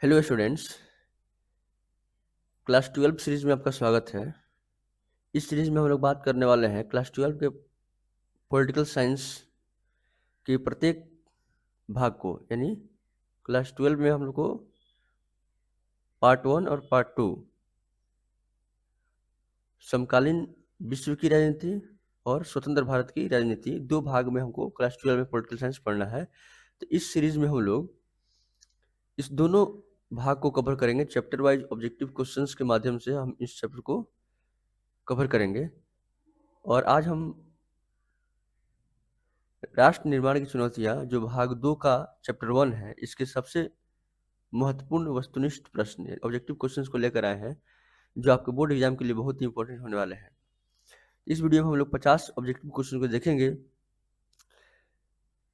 Hello students, class 12 series में आपका स्वागत है। इस सीरीज में हम लोग बात करने वाले हैं क्लास 12 के पॉलिटिकल साइंस के प्रत्येक भाग को, यानी क्लास 12 में हम लोग को पार्ट 1 और पार्ट 2 समकालीन विश्व की राजनीति और स्वतंत्र भारत की राजनीति, दो भाग में हमको क्लास 12 में पॉलिटिकल साइंस पढ़ना है। तो इस सीरीज में हम लोग इस दोनों भाग को कवर करेंगे। चैप्टर वाइज ऑब्जेक्टिव क्वेश्चंस के माध्यम से हम इस चैप्टर को कवर करेंगे। और आज हम राष्ट्र निर्माण की चुनौतियां, जो भाग 2 का चैप्टर 1 है, इसके सबसे महत्वपूर्ण वस्तुनिष्ठ प्रश्न ऑब्जेक्टिव क्वेश्चंस को लेकर आए हैं, जो आपके बोर्ड एग्जाम के लिए बहुत ही इंपॉर्टेंट होने वाले हैं। इस वीडियो में हम लोग 50 ऑब्जेक्टिव क्वेश्चन को देखेंगे,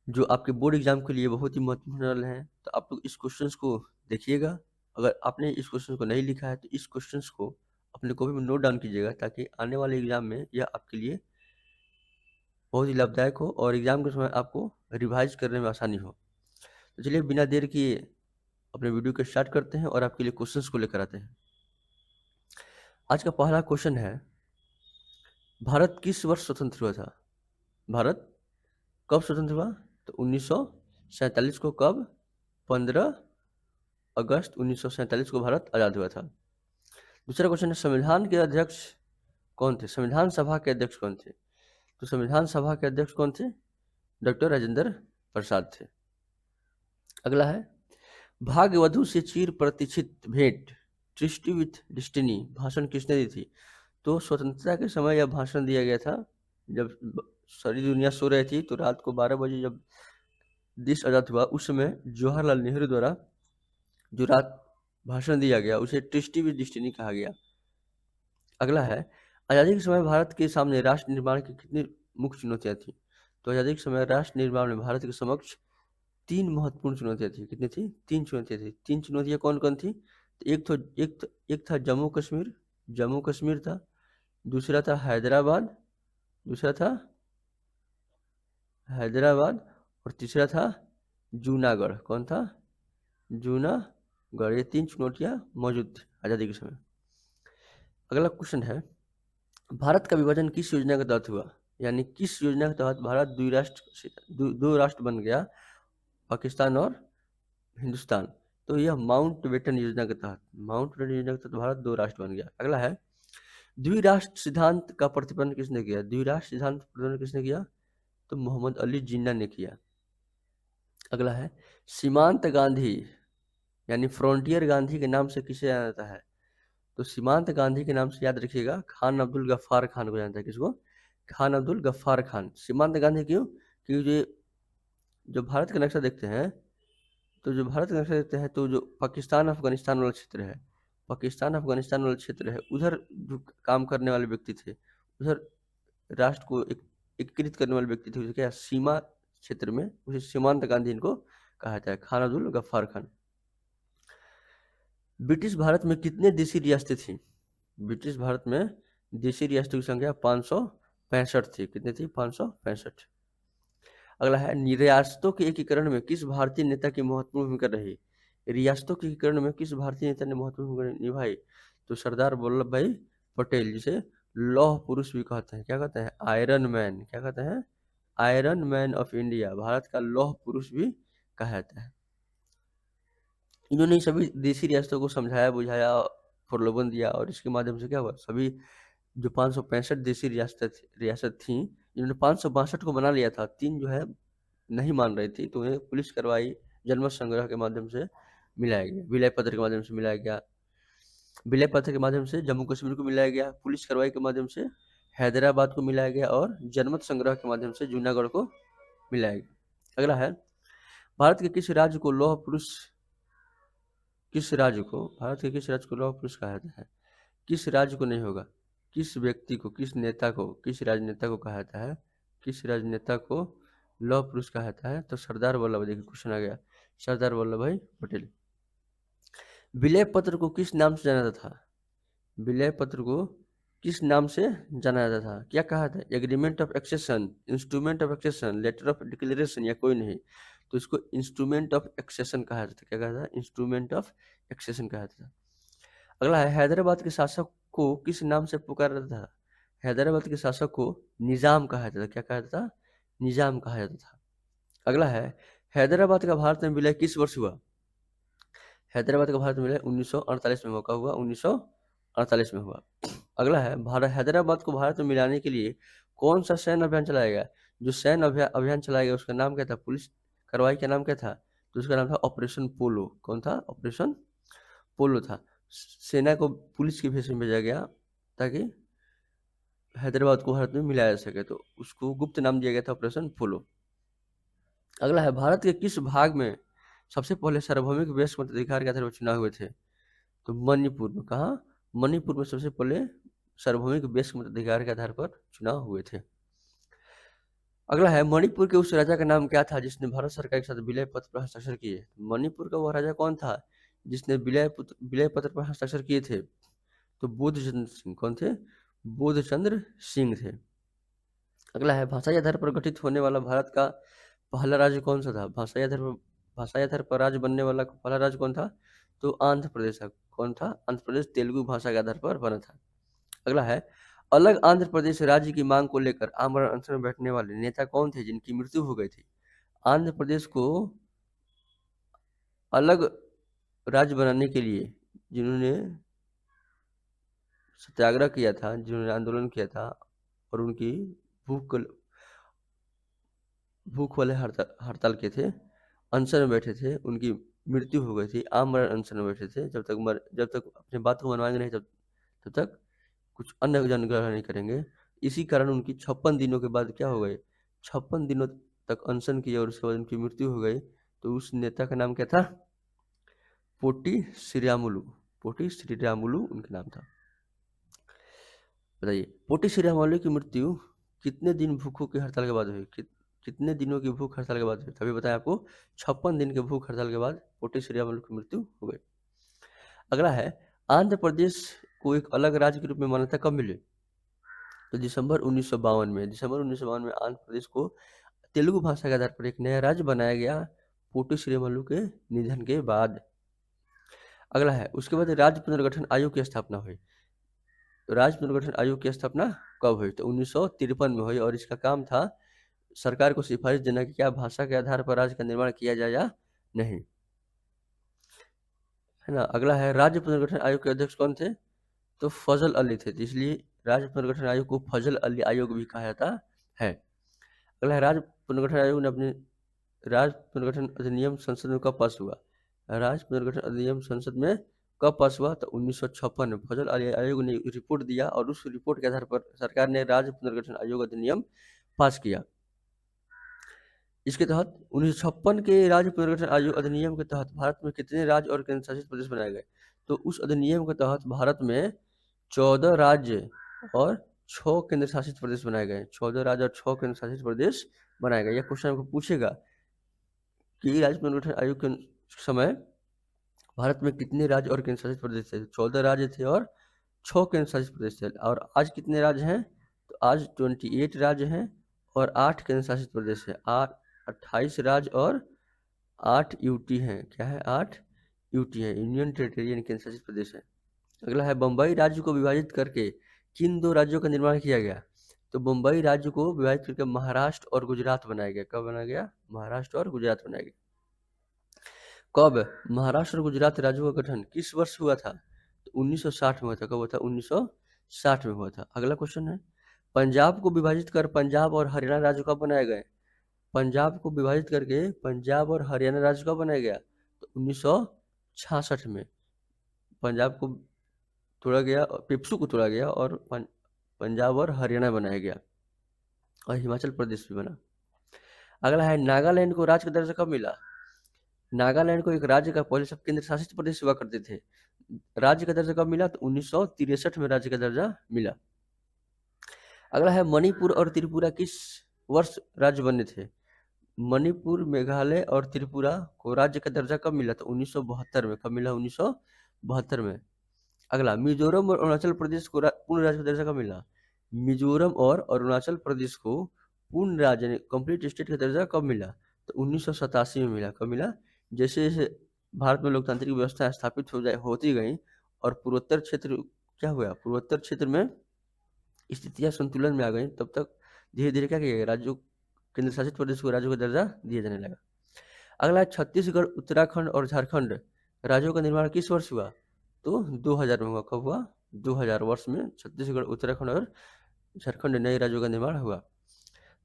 जो आपके बोर्ड एग्जाम के लिए बहुत ही महत्वपूर्ण होने वाले हैं। तो आप लोग इस क्वेश्चंस को देखिएगा। अगर आपने इस क्वेश्चन को नहीं लिखा है तो इस क्वेश्चंस को अपने कॉपी में नोट डाउन कीजिएगा, ताकि आने वाले एग्जाम में यह आपके लिए बहुत ही लाभदायक हो और एग्जाम के समय आपको रिवाइज करने में आसानी हो। तो चलिए बिना देर किए अपने वीडियो को स्टार्ट करते हैं और आपके लिए क्वेश्चंस को लेकर आते हैं। आज का पहला क्वेश्चन है, भारत किस वर्ष स्वतंत्र हुआ था? भारत कब स्वतंत्र हुआ? तो 1947 को। कब? 15 अगस्त 1947 को भारत आज़ाद हुआ था। दूसरा क्वेश्चन है, संविधान के अध्यक्ष कौन थे? संविधान सभा के अध्यक्ष कौन थे? तो संविधान सभा के अध्यक्ष कौन थे? डॉक्टर राजेंद्र प्रसाद थे। अगला है, भाग्यवधु से चिर प्रतीक्षित भेंट ट्रिस्टी विथ डेस्टिनी भाषण किसने दी थी? तो स्वतंत्रता के समय यह भाषण दिया गया था। जब सारी दुनिया सो रही थी, तो रात को 12 बजे जब देश आज़ाद हुआ, उस समय जवाहरलाल नेहरू द्वारा जो रात भाषण दिया गया, उसे ट्रिस्टी विथ डेस्टिनी कहा गया। अगला है, आज़ादी के समय भारत के सामने राष्ट्र निर्माण की कितनी मुख्य चुनौतियां थी? तो आज़ादी के समय राष्ट्र निर्माण में भारत के समक्ष 3 महत्वपूर्ण चुनौतियां थी। कितनी थी? 3 चुनौतियां थी। 3 चुनौतियां कौन कौन थी? तो एक था जम्मू कश्मीर था। दूसरा था हैदराबाद और तीसरा था जूनागढ़। कौन था? जूनागढ़। ये 3 चुनौतियां मौजूद थी आज़ादी के समय। अगला क्वेश्चन है, भारत का विभाजन किस योजना के तहत हुआ? यानी किस योजना के तहत भारत दो राष्ट्र बन गया, पाकिस्तान और हिंदुस्तान? तो यह माउंटबेटन योजना के तहत भारत दो राष्ट्र बन गया। अगला है, द्विराष्ट्र सिद्धांत का प्रतिपादन किसने किया? द्विराष्ट्र सिद्धांत प्रतिपादन किसने किया? तो मोहम्मद अली जिन्ना ने किया। अगला है, सीमांत गांधी यानी फ्रंटियर गांधी के नाम से किसे जाना जाता है? तो सीमांत गांधी के नाम से याद रखिएगा, खान अब्दुल गफ्फार खान को जानता है। किसको? खान अब्दुल गफ्फार खान। सीमांत गांधी क्यों? क्योंकि जो भारत का नक्शा देखते हैं, तो जो पाकिस्तान अफगानिस्तान वाला क्षेत्र है, उधर जो काम करने वाले व्यक्ति थे, उधर राष्ट्र को एकीकृत करने वाले व्यक्ति थे, उसे क्या सीमा क्षेत्र में, उसे सीमांत गांधी इनको कहा जाता है, खान अब्दुल गफ्फार खान। ब्रिटिश भारत में कितने देशी रियासतें थी? ब्रिटिश भारत में देशी रियासतों की संख्या 565 थी। कितनी थी? 565। अगला है, रियासतों के एकीकरण में किस भारतीय नेता की महत्वपूर्ण भूमिका रही? रियासतों के एकीकरण में किस भारतीय नेता ने महत्वपूर्ण भूमिका निभाई? तो सरदार वल्लभ भाई पटेल, जिसे लौह पुरुष भी कहते हैं। क्या कहते हैं? Iron man. क्या कहते हैं? Iron man of India, Bharat का लौह पुरुष भी कहा जाता है। इन्होंने सभी देशी रियासतों को समझाया, बुझाया, प्रलोभन दिया, और इसके माध्यम से क्या हुआ, सभी जो 565 देशी रियासत थी, इन्होंने 562 को बना लिया था। 3 जो है नहीं मान रही थी, तो उन्हें पुलिस कार्रवाई, जनमत संग्रह के माध्यम से मिलाया गया, विलय पत्र के माध्यम से मिलाया गया। विलय पत्र के माध्यम से जम्मू कश्मीर को मिलाया गया, पुलिस कार्रवाई के माध्यम से हैदराबाद को मिलाया गया, और जनमत संग्रह के माध्यम से जूनागढ़ को मिलाया गया। अगला है, भारत के किस राज्य को लौह पुरुष कहा जाता है? किस राज्य को नहीं होगा, किस व्यक्ति को, किस नेता को, किस राजनेता को कहा जाता है? किस राजनेता को लौह पुरुष कहा जाता है? तो सरदार वल्लभ, देखिए क्वेश्चन आ गया, सरदार वल्लभ भाई पटेल। विलय पत्र को किस नाम से जाना जाता था? विलय पत्र को किस नाम से जाना जाता था? क्या कहा था? Agreement of accession, instrument of accession, letter of declaration, या कोई नहीं? तो इसको इंस्ट्रूमेंट ऑफ एक्सेशन कहा जाता था। क्या कहा था? इंस्ट्रूमेंट ऑफ एक्सेशन कहा जाता था। अगला है, हैदराबाद के शासक को किस नाम से पुकारा जाता था? हैदराबाद के शासक को निजाम कहा जाता था। क्या कहा जाता था? निजाम कहा जाता था। अगला है, हैदराबाद का भारत में विलय किस वर्ष हुआ? हैदराबाद का भारत में विलय 1948 में हुआ। कब हुआ? 1948 में हुआ। अगला है, भारत हैदराबाद को भारत में मिलाने के लिए कौन सा सैन्य अभियान चलाया गया? जो सैन्य अभियान चलाया गया उसका नाम क्या था? पुलिस कार्रवाई का नाम क्या था? तो उसका नाम था ऑपरेशन पोलो। कौन था? ऑपरेशन पोलो था। सेना को पुलिस के भेष में भेजा गया ताकि हैदराबाद को भारत में मिलाया जा सके, तो उसको गुप्त नाम दिया गया था ऑपरेशन पोलो। अगला है, भारत के किस भाग में सबसे पहले सार्वभौमिक वयस्क मताधिकार के आधार पर चुनाव हुए थे? तो मणिपुर में। कहा? मणिपुर में सबसे पहले सार्वभौमिक वयस्क मताधिकार के आधार पर चुनाव हुए थे। अगला है, मणिपुर के उस राजा का नाम क्या था जिसने भारत सरकार के साथ विलय पत्र पर हस्ताक्षर किए? मणिपुर का वह राजा कौन था जिसने विलय पत्र पर हस्ताक्षर किए थे? तो बोधचंद्र सिंह। कौन थे? बोधचंद्र सिंह थे। अगला है, भाषाई आधार पर गठित होने वाला भारत का पहला राज्य कौन सा था? भाषाई आधार पर राज्य बनने वाला पहला राज्य कौन था? तो आंध्र प्रदेश था। कौन था? आंध्र प्रदेश तेलुगु भाषा के आधार पर बना था। अगला है, अलग आंध्र प्रदेश राज्य की मांग को लेकर आमरण अनशन में बैठने वाले नेता कौन थे जिनकी मृत्यु हो गई थी? आंध्र प्रदेश को अलग राज्य बनाने के लिए जिन्होंने सत्याग्रह किया था, जिन्होंने आंदोलन किया था और उनकी भूख वाले हड़ताल किए थे, अनशन में बैठे थे, उनकी मृत्यु हो गई थी, आमरण अनशन में बैठे थे। जब तक अपनी बात को मनवाएंगे नहीं, तब तक कुछ अन्य जन ग्रहण नहीं करेंगे। इसी कारण उनकी 56 दिनों के बाद क्या हो गए? 56 दिनों तक अनशन किए और उसके बाद उनकी मृत्यु हो गई। तो उस नेता का नाम क्या था? पोटी श्रीरामुलु। पोटी श्रीरामुलु उनका नाम था। बताइए, पोटी श्रीरामुलु की मृत्यु कितने दिन भूखों की हड़ताल के बाद हुई? कितने दिनों की भूख हड़ताल के बाद हुई? तभी बताया आपको, 56 दिन के भूख हड़ताल के बाद पोटी श्रीरामुलु की मृत्यु हो गई। अगला है, आंध्र प्रदेश को एक अलग राज्य के रूप में मान्यता कब मिली? तो दिसंबर 1952 में। दिसंबर 1952 में आंध्र प्रदेश को तेलुगु भाषा के आधार पर एक नया राज्य बनाया गया पोटी श्रीरामुलु के निधन के बाद। अगला है, उसके बाद राज्य पुनर्गठन आयोग की स्थापना हुई। तो राज्य पुनर्गठन आयोग की स्थापना कब हुई? तो 1953 में हुई और इसका काम था सरकार को सिफारिश देना कि क्या भाषा के आधार पर राज्य का निर्माण किया जाए या नहीं, है ना। अगला है, राज्य पुनर्गठन आयोग के अध्यक्ष कौन थे? तो फजल अली थे, तो इसलिए राज्य पुनर्गठन आयोग को फजल अली आयोग भी कहा जाता है। अगला है, राज्य पुनर्गठन आयोग ने अपने राज्य पुनर्गठन अधिनियम संसद में कब पास हुआ? राज्य पुनर्गठन अधिनियम संसद में कब पास हुआ? तो 1956 में फजल अली आयोग ने रिपोर्ट दिया और उस रिपोर्ट के आधार पर सरकार ने राज्य पुनर्गठन आयोग अधिनियम पास किया। इसके तहत 1956 के राज्य पुनर्गठन आयोग अधिनियम के तहत भारत में कितने राज्य और केंद्र शासित प्रदेश बनाए गए? तो उस अधिनियम के तहत भारत में 14 राज्य और 6 केंद्र शासित प्रदेश बनाए गए। 14 राज्य और 6 केंद्र शासित प्रदेश बनाए गए। यह क्वेश्चन आपको पूछेगा कि राज्य पुनर्गठन आयोग के समय भारत में कितने राज्य और केंद्र शासित प्रदेश थे? 14 राज्य थे और 6 केंद्र शासित प्रदेश थे। और आज कितने राज्य हैं? तो आज 28 राज्य हैं और 8 केंद्र शासित प्रदेश है। 28 राज्य और 8 यूटी हैं। क्या है? 8 यूटी है, यूनियन टेरिटरी केंद्र शासित प्रदेश है। अगला है, बम्बई राज्य को विभाजित करके किन 2 राज्यों का निर्माण किया गया? तो बम्बई राज्य को विभाजित करके महाराष्ट्र और गुजरात बनाया गया। कब बनाया गया? महाराष्ट्र और गुजरात बनाया गया। कब महाराष्ट्र और गुजरात राज्यों का गठन किस वर्ष हुआ था? तो 1960 में हुआ था। कब हुआ था? 1960 में हुआ था। अगला क्वेश्चन है, पंजाब को विभाजित कर पंजाब और हरियाणा राज्य कब बनाए गए? पंजाब को विभाजित करके पंजाब और हरियाणा राज्य कब बनाया गया? तो 1966 में पंजाब को तोड़ा गया, पेप्सू को तोड़ा गया और पंजाब और हरियाणा बनाया गया और हिमाचल प्रदेश भी बना। अगला है, नागालैंड को राज्य का दर्जा कब मिला? नागालैंड को एक राज्य का पहले सब केंद्र शासित प्रदेश हुआ करते थे। राज्य का दर्जा कब मिला? तो 1963 में राज्य का दर्जा मिला। अगला है, मणिपुर और त्रिपुरा किस वर्ष राज्य बने थे? मणिपुर, मेघालय और त्रिपुरा को राज्य का दर्जा कब मिला? तो 1972 में। कब मिला? 1972 में। अगला, मिजोरम और अरुणाचल प्रदेश को पूर्ण राज्य का दर्जा कब मिला? मिजोरम और अरुणाचल प्रदेश को पूर्ण राज्य कंप्लीट स्टेट का दर्जा कब मिला? तो 1987 में मिला। कब मिला? जैसे जैसे भारत में लोकतांत्रिक व्यवस्था स्थापित होती गई और पूर्वोत्तर क्षेत्र क्या हुआ, पूर्वोत्तर क्षेत्र में स्थितियां संतुलन में आ गई, तब तक धीरे धीरे क्या किया गया, राज्यों, केंद्र शासित प्रदेश को राज्यों का दर्जा दिया जाने लगा। अगला है छत्तीसगढ़, उत्तराखंड और झारखंड राज्यों का निर्माण किस वर्ष हुआ? तो 2000 में हुआ। कब हुआ? 2000 वर्ष में छत्तीसगढ़, उत्तराखंड और झारखंड नए राज्यों का निर्माण हुआ।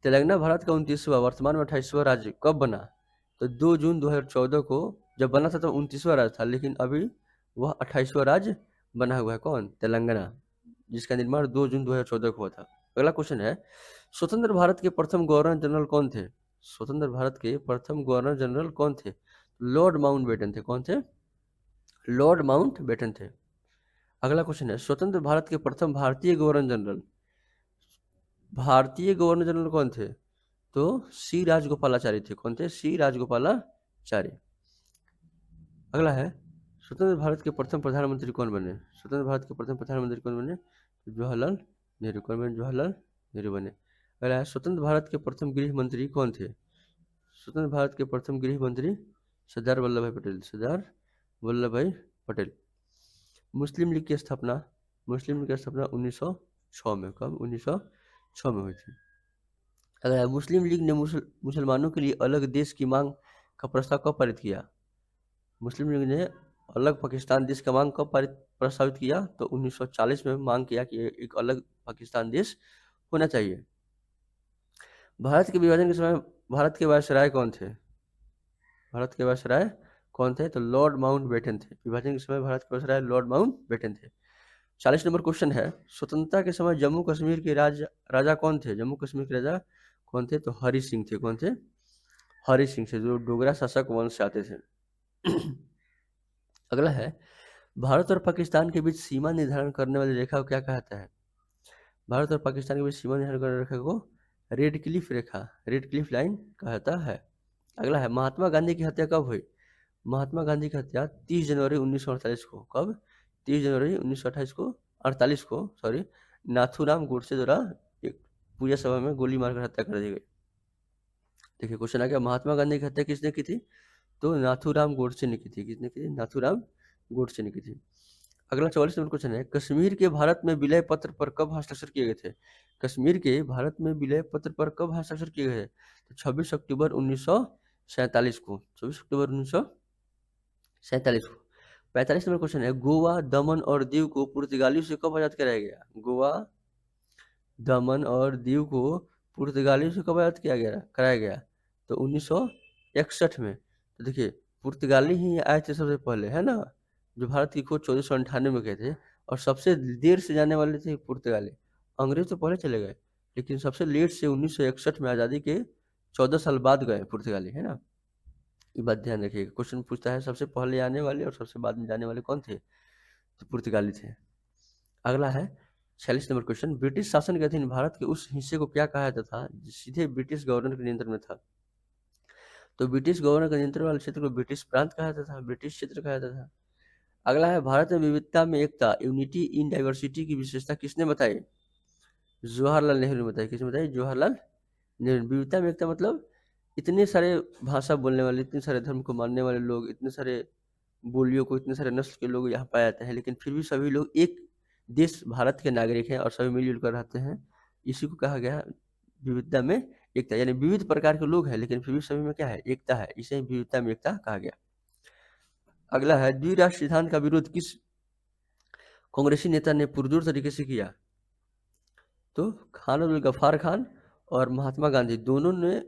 तेलंगाना भारत का 29वां, वर्तमान में 28वां राज्य कब बना? तो 2 जून 2014 को जब बना था तो 29वां राज्य था, लेकिन अभी वह 28वां राज्य बना हुआ है। कौन? तेलंगाना, जिसका निर्माण 2 जून 2014 को हुआ था। अगला क्वेश्चन है, स्वतंत्र भारत के प्रथम गवर्नर जनरल कौन थे? स्वतंत्र भारत के प्रथम गवर्नर जनरल कौन थे? लॉर्ड माउंटबेटन थे। कौन थे? लॉर्ड माउंटबेटन थे। अगला क्वेश्चन है, स्वतंत्र भारत के प्रथम भारतीय गवर्नर जनरल, भारतीय गवर्नर जनरल कौन थे? तो सी राजगोपालाचारी थे। कौन थे? सी राजगोपालाचारी। अगला है, स्वतंत्र भारत के प्रथम प्रधानमंत्री कौन बने? स्वतंत्र भारत के प्रथम प्रधानमंत्री कौन बने? तो जवाहरलाल नेहरू। कौन बने? जवाहरलाल नेहरू बने। अगला है, स्वतंत्र भारत के प्रथम गृह मंत्री कौन थे? स्वतंत्र भारत के प्रथम गृह मंत्री सरदार वल्लभ भाई पटेल। सरदार वल्लभ भाई पटेल। मुस्लिम लीग की स्थापना, मुस्लिम लीग की स्थापना 1906 में। कब? 1906 में हुई थी। अगला है, मुस्लिम लीग ने मुसलमानों के लिए अलग देश की मांग का प्रस्ताव कब पारित किया? मुस्लिम लीग ने अलग पाकिस्तान देश का मांग कब प्रस्तावित किया? तो 1940 में मांग किया कि एक अलग पाकिस्तान देश होना चाहिए। भारत के विभाजन के समय भारत के वायसराय कौन थे? भारत के वायसराय कौन थे? तो लॉर्ड माउंटबेटन थे। विभाजन के समय भारत के वायसराय लॉर्ड माउंटबेटन थे। 40 नंबर क्वेश्चन है, स्वतंत्रता के समय जम्मू कश्मीर के राजा कौन थे? जम्मू कश्मीर के राजा कौन थे? तो हरि सिंह थे। कौन थे? हरि सिंह थे, जो डोगरा शासक वंश से आते थे। अगला है, भारत और पाकिस्तान के बीच सीमा निर्धारण करने वाली रेखा को क्या कहता है? भारत और पाकिस्तान के बीच सीमा निर्धारण करने वाली रेखा को रेड क्लिफ रेखा, रेड क्लिफ लाइन कहता है। अगला है, महात्मा गांधी की हत्या कब हुई? महात्मा गांधी की हत्या 30 जनवरी 1948 को। कब? 30 जनवरी 1928 को, 48 को सॉरी, नाथूराम गोडसे द्वारा एक पूजा सभा में गोली मारकर हत्या कर दी गई। देखिए क्वेश्चन आ गया, महात्मा गांधी की हत्या किसने की थी? तो नाथूराम गोडसे ने की थी। किसने की थी? नाथूराम गोडसे ने की थी। अगला 44 नंबर क्वेश्चन है, कश्मीर के भारत में विलय पत्र पर कब हस्ताक्षर किए गए थे? कश्मीर के भारत में विलय पत्र पर कब हस्ताक्षर किए गए थे? तो 26 अक्टूबर 1947 को। 26 अक्टूबर 1947 को। 45 नंबर क्वेश्चन है, गोवा, दमन और दीव को पुर्तगालियों से कब आजाद कराया गया? गोवा, दमन और दीव को पुर्तगालियों से कब आजाद किया गया, कराया गया? तो 1961 में। तो देखिए पुर्तगाली ही आए थे सबसे पहले, है ना। जो भारत की खोज 1498 में गए थे, और सबसे देर से जाने वाले थे पुर्तगाली। अंग्रेज तो पहले चले गए, लेकिन सबसे लेट से 1961 में आज़ादी के 14 साल बाद गए पुर्तगाली, है ना। ये बात ध्यान रखिएगा। क्वेश्चन पूछता है सबसे पहले आने वाले और सबसे बाद में जाने वाले कौन थे? तो पुर्तगाली थे। अगला है 46 नंबर क्वेश्चन, ब्रिटिश शासन के अधीन भारत के उस हिस्से को क्या कहा जाता था जो सीधे ब्रिटिश गवर्नर के नियंत्रण में था? तो ब्रिटिश गवर्नर के नियंत्रण वाले क्षेत्र को ब्रिटिश प्रांत कहा जाता था, ब्रिटिश क्षेत्र कहा जाता था। अगला है, भारत में विविधता में एकता, यूनिटी इन डाइवर्सिटी की विशेषता किसने बताई? जवाहरलाल नेहरू ने बताई। किसने बताई? जवाहरलाल नेहरू। विविधता में एकता मतलब इतने सारे भाषा बोलने वाले, इतने सारे धर्म को मानने वाले लोग, इतने सारे बोलियों को, इतने सारे नस्ल के लोग यहाँ पाए जाते हैं, लेकिन फिर भी सभी लोग एक देश भारत के नागरिक हैं और सभी मिलजुल कर रहते हैं। इसी को कहा गया विविधता में एकता, यानी विविध प्रकार के लोग हैं लेकिन फिर भी सभी में क्या है? एकता है। इसे विविधता में एकता कहा गया। अगला है, द्विराष्ट्र सिद्धांत का विरोध किस कांग्रेसी नेता ने पुरजोर तरीके से किया? तो खान अब्दुल गफ्फार खान और महात्मा गांधी दोनों ने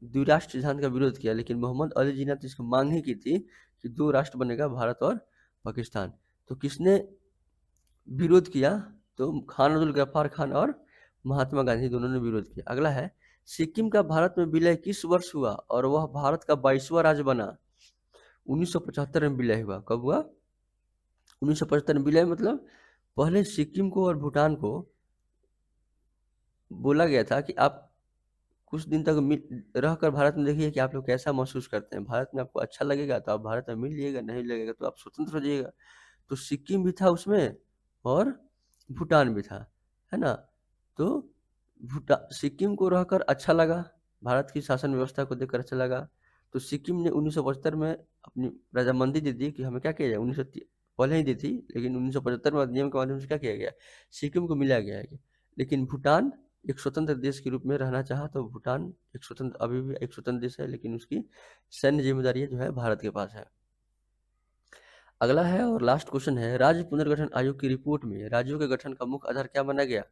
द्विराष्ट्र सिद्धांत का विरोध किया, लेकिन मोहम्मद अली जिन्ना तो इसकी मांग ही की थी कि 2 राष्ट्र बनेगा, भारत और पाकिस्तान। तो किसने विरोध किया? तो खान अब्दुल गफ्फार खान और महात्मा गांधी दोनों ने विरोध किया। अगला है, सिक्किम का भारत में विलय किस वर्ष हुआ और वह भारत का 22वां राज्य बना? 1975 में विलय हुआ। कब हुआ? 1975 में विलय मतलब पहले सिक्किम को और भूटान को बोला गया था कि आप कुछ दिन तक रहकर भारत में देखिए कि आप लोग कैसा महसूस करते हैं। भारत में आपको अच्छा लगेगा तो आप भारत में मिल जाइएगा, नहीं लगेगा तो आप स्वतंत्र हो जाइएगा। तो सिक्किम भी था उसमें और भूटान भी था, है ना। तो सिक्किम को रहकर अच्छा लगा, भारत की शासन व्यवस्था को देखकर अच्छा लगा। तो सिक्किम ने 1975 में अपनी रजामंदी दे दी कि हमें क्या किया जाए। 1930 पहले ही दी थी, लेकिन 1975 में अधिनियम के माध्यम से क्या किया गया, सिक्किम को मिला गया है। लेकिन भूटान एक स्वतंत्र देश के रूप में रहना चाहा, तो भूटान एक स्वतंत्र, अभी भी एक स्वतंत्र देश है, लेकिन उसकी सैन्य जिम्मेदारी जो है भारत के पास है। अगला है और लास्ट क्वेश्चन है, राज्य पुनर्गठन आयोग की रिपोर्ट में राज्यों के गठन का मुख्य आधार क्या माना गया?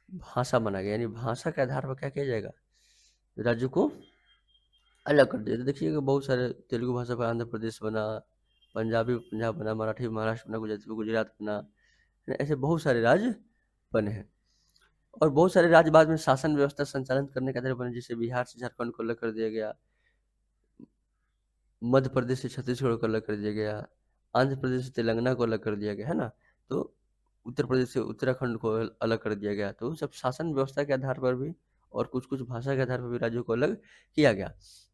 भाषा माना गया, यानी भाषा के आधार पर क्या किया जाएगा, राज्यों को अलग कर दिया। तो देखिएगा बहुत सारे तेलुगु भाषा पर आंध्र प्रदेश बना, पंजाबी पंजाब बना, मराठी महाराष्ट्र बना, गुजराती गुजरात बना, ऐसे बहुत सारे राज्य बने हैं। और बहुत सारे राज्य बाद में शासन व्यवस्था संचालन करने के आधार बने, जैसे बिहार से झारखंड को अलग कर दिया गया, मध्य प्रदेश से छत्तीसगढ़ को अलग कर दिया गया, आंध्र प्रदेश से तेलंगाना को अलग कर दिया गया, है ना। तो उत्तर प्रदेश से उत्तराखंड को अलग कर दिया गया। तो सब शासन व्यवस्था के आधार पर भी और कुछ कुछ भाषा के आधार पर भी राज्यों को अलग किया गया।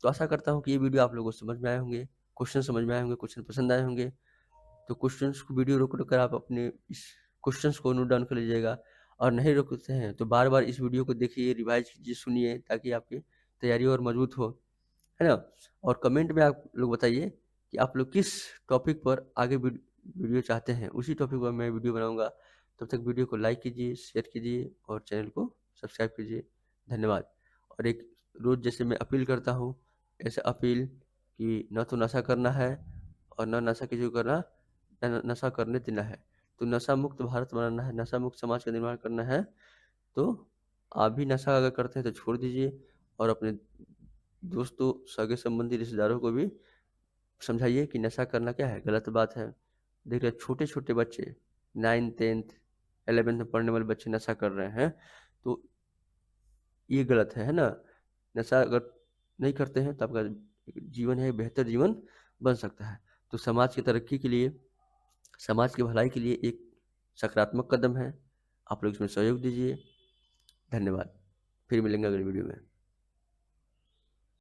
तो आशा करता हूँ कि ये वीडियो आप लोगों को समझ में आए होंगे, क्वेश्चन समझ में आए होंगे, क्वेश्चन पसंद आए होंगे। तो क्वेश्चंस को वीडियो रोक कर आप अपने इस क्वेश्चंस को नोट डाउन कर लीजिएगा, और नहीं रोकते हैं तो बार बार इस वीडियो को देखिए, रिवाइज कीजिए, सुनिए, ताकि आपकी तैयारी और मजबूत हो, है ना। और कमेंट में आप लोग बताइए कि आप लोग किस टॉपिक पर आगे वीडियो चाहते हैं, उसी टॉपिक पर मैं वीडियो बनाऊंगा। तब तक वीडियो को लाइक कीजिए, शेयर कीजिए और चैनल को सब्सक्राइब कीजिए। धन्यवाद। और एक रोज़ जैसे मैं अपील करता हूँ, ऐसे अपील कि न तो नशा करना है और न नशा किसी को करना, न नशा करने देना है। तो नशा मुक्त भारत बनाना है, नशा मुक्त समाज का निर्माण करना है। तो आप भी नशा अगर करते हैं तो छोड़ दीजिए, और अपने दोस्तों, सगे संबंधी, रिश्तेदारों को भी समझाइए कि नशा करना क्या है, गलत बात है। देखिए छोटे छोटे बच्चे 9th 10th 11th में पढ़ने वाले बच्चे नशा कर रहे हैं, तो ये गलत है ना। नशा अगर नहीं करते हैं तो आपका जीवन है बेहतर जीवन बन सकता है। तो समाज की तरक्की के लिए, समाज की भलाई के लिए एक सकारात्मक कदम है। आप लोग इसमें सहयोग दीजिए। धन्यवाद। फिर मिलेंगे अगली वीडियो में।